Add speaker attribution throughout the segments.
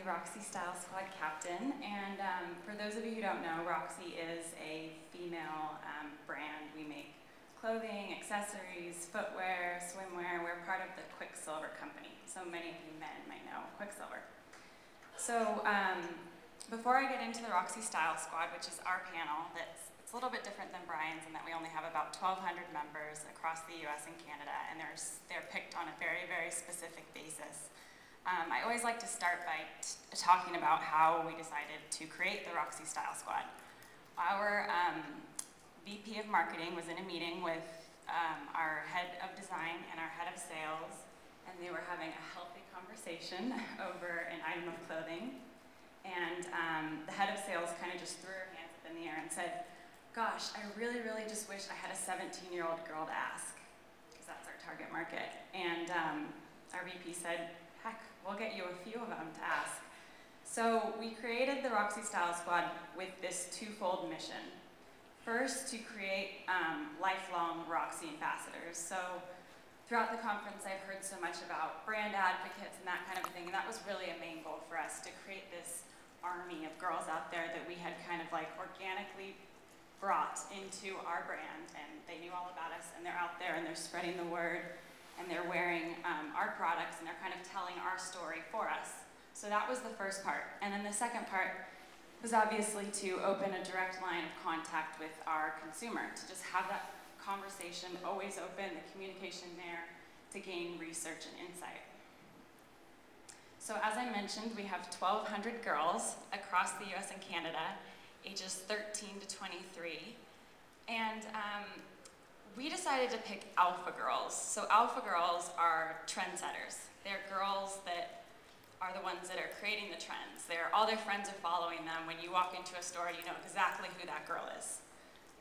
Speaker 1: the Roxy Style Squad captain, and for those of you who don't know, Roxy is a female brand. We make clothing, accessories, footwear, swimwear. We're part of the Quicksilver company, so many of you men might know Quicksilver. So before I get into the Roxy Style Squad, which is our panel, it's a little bit different than Brian's in that we only have about 1,200 members across the US and Canada, and they're picked on a very, very specific basis. I always like to start by talking about how we decided to create the Roxy Style Squad. Our VP of Marketing was in a meeting with our head of design and our head of sales, and they were having a healthy conversation over an item of clothing. And the head of sales kind of just threw her hands up in the air and said, "Gosh, I really, really just wish I had a 17-year-old girl to ask," because that's our target market. And our VP said, "Heck, we'll get you a few of them to ask." So we created the Roxy Style Squad with this twofold mission. First, to create lifelong Roxy ambassadors. So throughout the conference, I've heard so much about brand advocates and that kind of thing, and that was really a main goal for us, to create this army of girls out there that we had kind of like organically brought into our brand, and they knew all about us, and they're out there and they're spreading the word, and they're wearing our products, and they're kind of telling our story for us. So that was the first part. And then the second part was obviously to open a direct line of contact with our consumer, to just have that conversation always open, the communication there, to gain research and insight. So as I mentioned, we have 1,200 girls across the US and Canada, ages 13 to 23. And we decided to pick alpha girls. So alpha girls are trendsetters. They're girls that are the ones that are creating the trends. All their friends are following them. When you walk into a store, you know exactly who that girl is.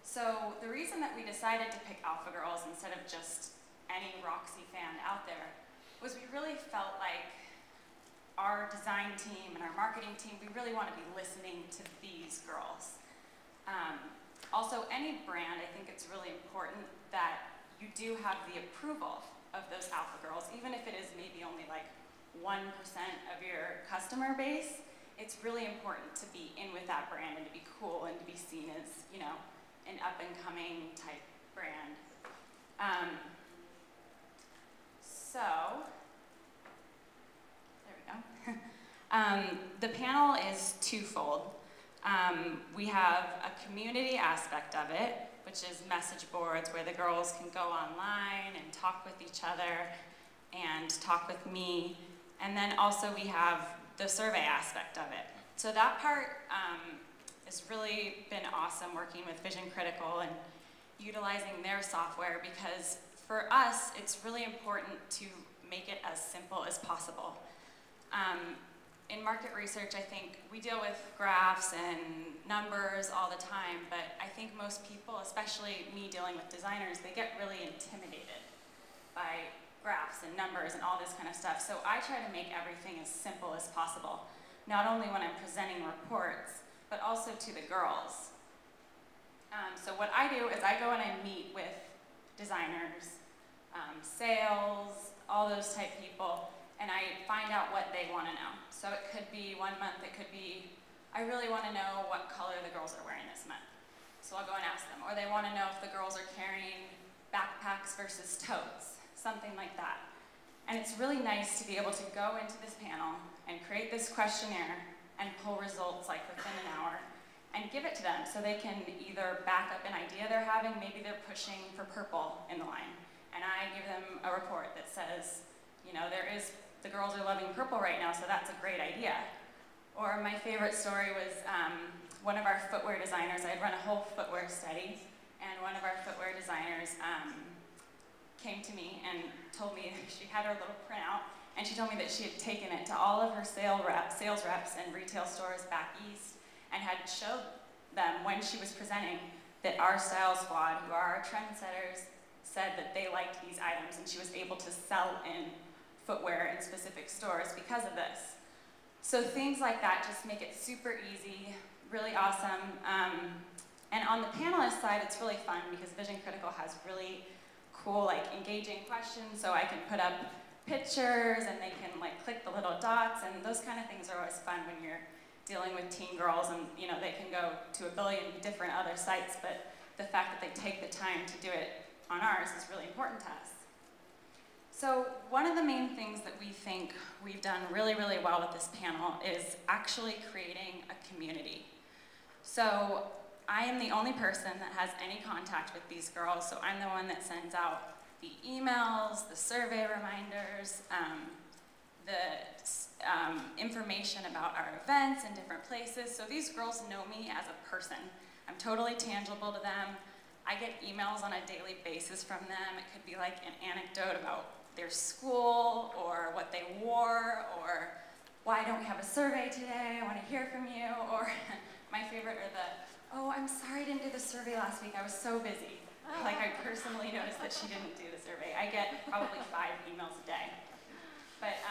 Speaker 1: So the reason that we decided to pick alpha girls instead of just any Roxy fan out there was we really felt like our design team and our marketing team, we really want to be listening to these girls. Also, any brand, I think it's really important that you do have the approval of those alpha girls, even if it is maybe only like 1% of your customer base. It's really important to be in with that brand and to be cool and to be seen as, you know, an up-and-coming type brand. There we go. The panel is twofold. We have a community aspect of it, which is message boards where the girls can go online and talk with each other and talk with me. And then also we have the survey aspect of it. So that part has really been awesome, working with Vision Critical and utilizing their software, because for us, it's really important to make it as simple as possible. In market research, I think we deal with graphs and numbers all the time, but I think most people, especially me dealing with designers, they get really intimidated by graphs and numbers and all this kind of stuff. So I try to make everything as simple as possible, not only when I'm presenting reports, but also to the girls. So what I do is I go and I meet with designers, sales, all those type people, and I find out what they want to know. So it could be 1 month, it could be, I really want to know what color the girls are wearing this month. So I'll go and ask them. Or they want to know if the girls are carrying backpacks versus totes, something like that. And it's really nice to be able to go into this panel and create this questionnaire and pull results like within an hour and give it to them so they can either back up an idea they're having. Maybe they're pushing for purple in the line, and I give them a report that says, you know, the girls are loving purple right now, so that's a great idea. Or my favorite story was one of our footwear designers. I had run a whole footwear study, and one of our footwear designers came to me and told me she had her little printout, and she told me that she had taken it to all of her sales reps and retail stores back east, and had showed them when she was presenting that our style squad, who are our trendsetters, said that they liked these items, and she was able to sell in footwear in specific stores because of this. So things like that just make it super easy, really awesome. And on the panelist side, it's really fun because Vision Critical has really cool, like, engaging questions, so I can put up pictures, and they can like click the little dots, and those kind of things are always fun when you're dealing with teen girls, and you know, they can go to a billion different other sites, but the fact that they take the time to do it on ours is really important to us. So one of the main things that we think we've done really, really well with this panel is actually creating a community. So I am the only person that has any contact with these girls, so I'm the one that sends out the emails, the survey reminders, the information about our events in different places. So these girls know me as a person. I'm totally tangible to them. I get emails on a daily basis from them. It could be like an anecdote about their school, or what they wore, or why don't we have a survey today? I want to hear from you. Or my favorite are the, oh, I'm sorry I didn't do the survey last week. I was so busy. Like, I personally noticed that she didn't do the survey. I get probably 5 emails a day. But,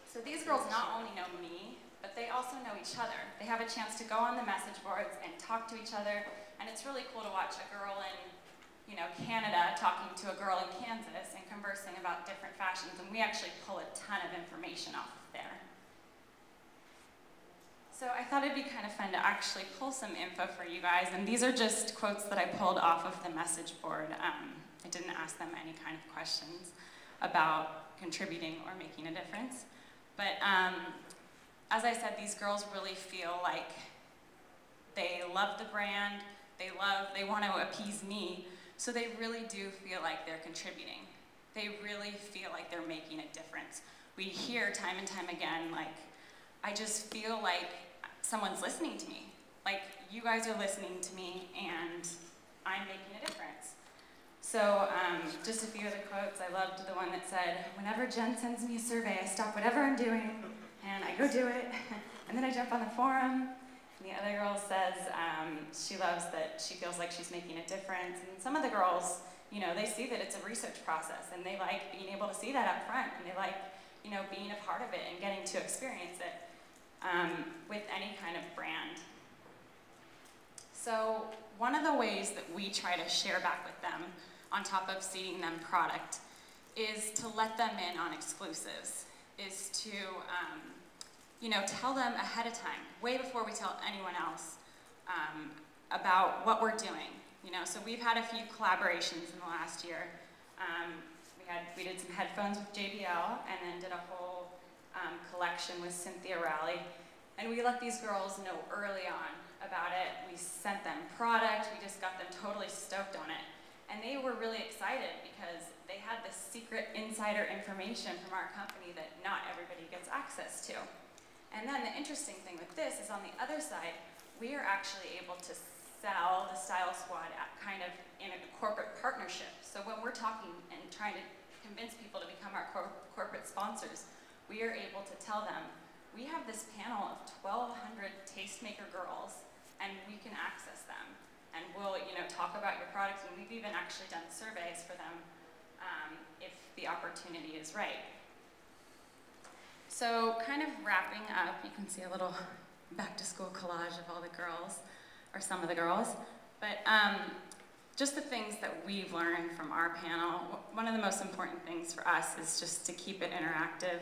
Speaker 1: so these girls not only know me, but they also know each other. They have a chance to go on the message boards and talk to each other, and it's really cool to watch a girl in, you know, Canada talking to a girl in Kansas and conversing about different fashions, and we actually pull a ton of information off of there. So I thought it'd be kind of fun to actually pull some info for you guys, and these are just quotes that I pulled off of the message board. I didn't ask them any kind of questions about contributing or making a difference. But as I said, these girls really feel like they love the brand, they want to appease me, so they really do feel like they're contributing. They really feel like they're making a difference. We hear time and time again, like, I just feel like someone's listening to me. Like, you guys are listening to me, and I'm making a difference. So just a few of the quotes. I loved the one that said, whenever Jen sends me a survey, I stop whatever I'm doing, and I go do it, and then I jump on the forum. And the other girl says she loves that she feels like she's making a difference. And some of the girls, you know, they see that it's a research process, and they like being able to see that up front, and they like, you know, being a part of it and getting to experience it with any kind of brand. So one of the ways that we try to share back with them, on top of seeding them product, is to let them in on exclusives, is to you know, tell them ahead of time, way before we tell anyone else, about what we're doing. You know, so we've had a few collaborations in the last year. We did some headphones with JBL, and then did a whole collection with Cynthia Rowley. And we let these girls know early on about it. We sent them product, we just got them totally stoked on it. And they were really excited because they had this secret insider information from our company that not everybody gets access to. And then the interesting thing with this is on the other side, we are actually able to sell the Style Squad at kind of in a corporate partnership. So when we're talking and trying to convince people to become our corporate sponsors, we are able to tell them, we have this panel of 1,200 tastemaker girls, and we can access them. And we'll, you know, talk about your products, and we've even actually done surveys for them if the opportunity is right. So kind of wrapping up, you can see a little back-to-school collage of all the girls, or some of the girls. But just the things that we've learned from our panel, one of the most important things for us is just to keep it interactive.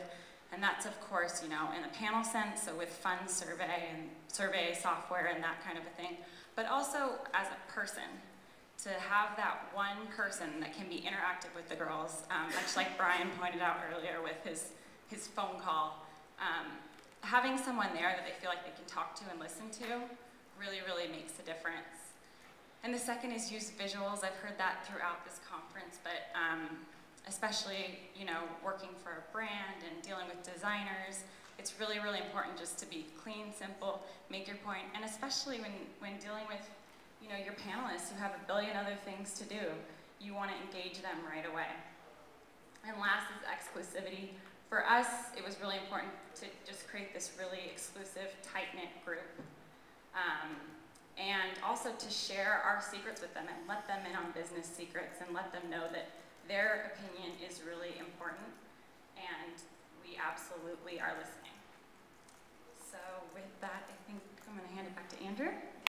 Speaker 1: And that's, of course, you know, in the panel sense, so with fun survey and survey software and that kind of a thing. But also as a person, to have that one person that can be interactive with the girls, much like Brian pointed out earlier with his phone call. Having someone there that they feel like they can talk to and listen to really, really makes a difference. And the second is use visuals. I've heard that throughout this conference, but especially, you know, working for a brand and dealing with designers, it's really, really important just to be clean, simple, make your point, and especially when dealing with, you know, your panelists who have a billion other things to do, you want to engage them right away. And last is exclusivity. For us, it was really important to just create this really exclusive, tight-knit group. And also to share our secrets with them and let them in on business secrets and let them know that their opinion is really important, and we absolutely are listening. So with that, I think I'm going to hand it back to Andrew.